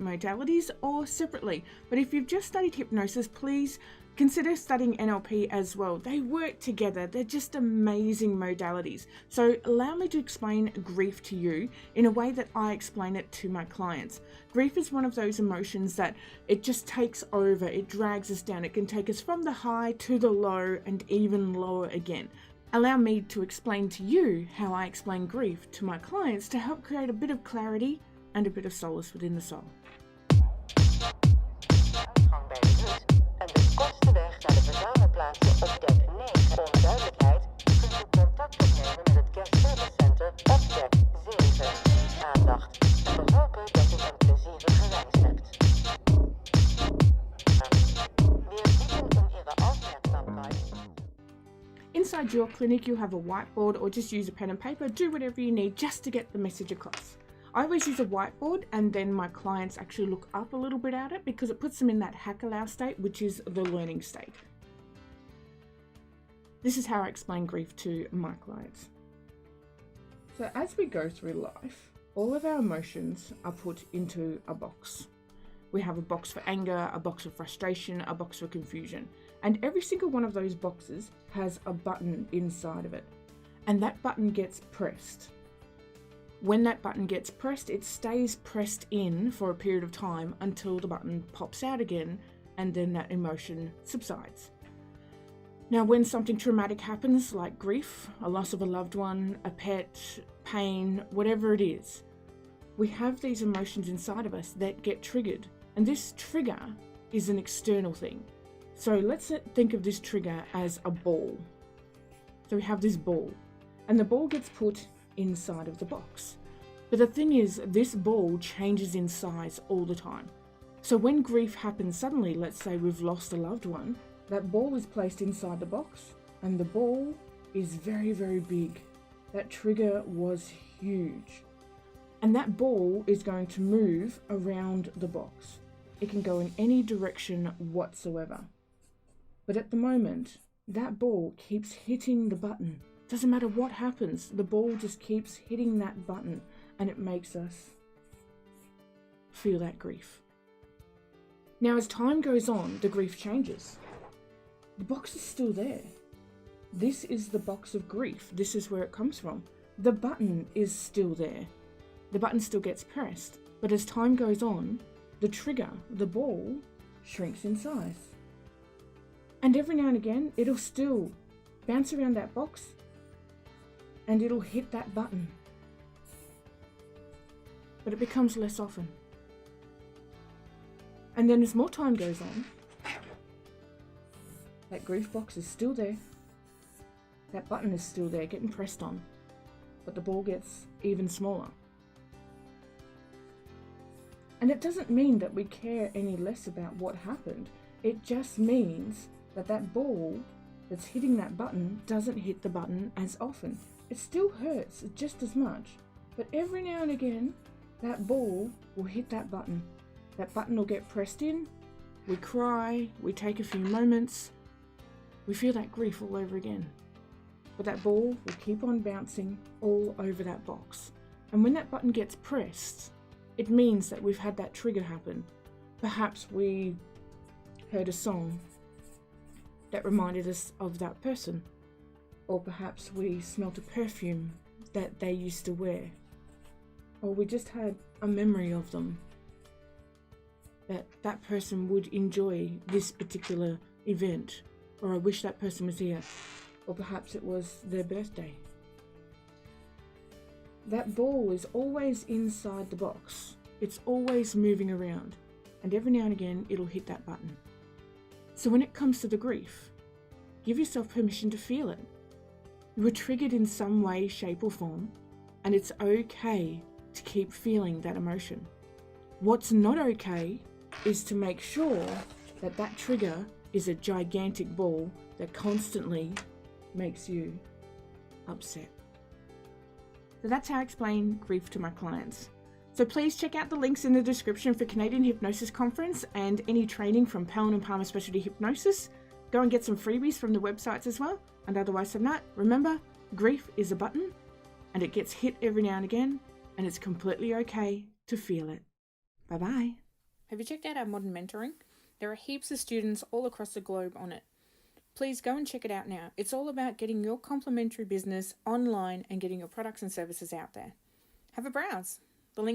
different modalities or separately. But if you've just studied hypnosis, please consider studying NLP as well. They work together. They're just amazing modalities. So allow me to explain grief to you in a way that I explain it to my clients. Grief is one of those emotions that it just takes over. It drags us down. It can take us from the high to the low and even lower again. Allow me to explain to you how I explain grief to my clients to help create a bit of clarity and a bit of solace within the soul. En de kortste weg naar de verzamelplaatsen op dek 9. Onduidelijkheid kunt u contact opnemen met het Guest Service Center op dek 7. Aandacht. En we hopen dat u een plezierige reis hebt. We bidden om Ihre aufmerksamkeit. Inside your clinic, you have a whiteboard or just use a pen and paper. Do whatever you need just to get the message across. I always use a whiteboard and then my clients actually look up a little bit at it because it puts them in that hack-allow state, which is the learning state. This is how I explain grief to my clients. So as we go through life, all of our emotions are put into a box. We have a box for anger, a box for frustration, a box for confusion. And every single one of those boxes has a button inside of it. And that button gets pressed. When that button gets pressed, it stays pressed in for a period of time until the button pops out again, and then that emotion subsides. Now, when something traumatic happens, like grief, a loss of a loved one, a pet, pain, whatever it is, we have these emotions inside of us that get triggered. And this trigger is an external thing. So let's think of this trigger as a ball. So we have this ball, and the ball gets put inside of the box. But the thing is, this ball changes in size all the time. So when grief happens suddenly, let's say we've lost a loved one, that ball is placed inside the box, and the ball is very, very big. That trigger was huge. And that ball is going to move around the box. It can go in any direction whatsoever. But at the moment, that ball keeps hitting the button. Doesn't matter what happens, the ball just keeps hitting that button, and it makes us feel that grief. Now, as time goes on, the grief changes. The box is still there. This is the box of grief. This is where it comes from. The button is still there. The button still gets pressed, but as time goes on, the trigger, the ball, shrinks in size. And every now and again, it'll still bounce around that box and it'll hit that button. But it becomes less often. And then as more time goes on, that grief box is still there. That button is still there, getting pressed on. But the ball gets even smaller. And it doesn't mean that we care any less about what happened. It just means that that ball that's hitting that button doesn't hit the button as often. It still hurts just as much, but every now and again, that ball will hit that button. That button will get pressed in, we cry, we take a few moments, we feel that grief all over again. But that ball will keep on bouncing all over that box. And when that button gets pressed, it means that we've had that trigger happen. Perhaps we heard a song that reminded us of that person. Or perhaps we smelt a perfume that they used to wear. Or we just had a memory of them, that that person would enjoy this particular event. Or I wish that person was here. Or perhaps it was their birthday. That ball is always inside the box. It's always moving around. And every now and again, it'll hit that button. So when it comes to the grief, give yourself permission to feel it. You were triggered in some way, shape or form, and it's okay to keep feeling that emotion. What's not okay is to make sure that that trigger is a gigantic ball that constantly makes you upset. So that's how I explain grief to my clients. So please check out the links in the description for Canadian Hypnosis Conference and any training from Palin & Palmer Specialty Hypnosis. Go and get some freebies from the websites as well. And otherwise than that, remember, grief is a button and it gets hit every now and again, and it's completely okay to feel it. Bye-bye. Have you checked out our modern mentoring? There are heaps of students all across the globe on it. Please go and check it out now. It's all about getting your complementary business online and getting your products and services out there. Have a browse.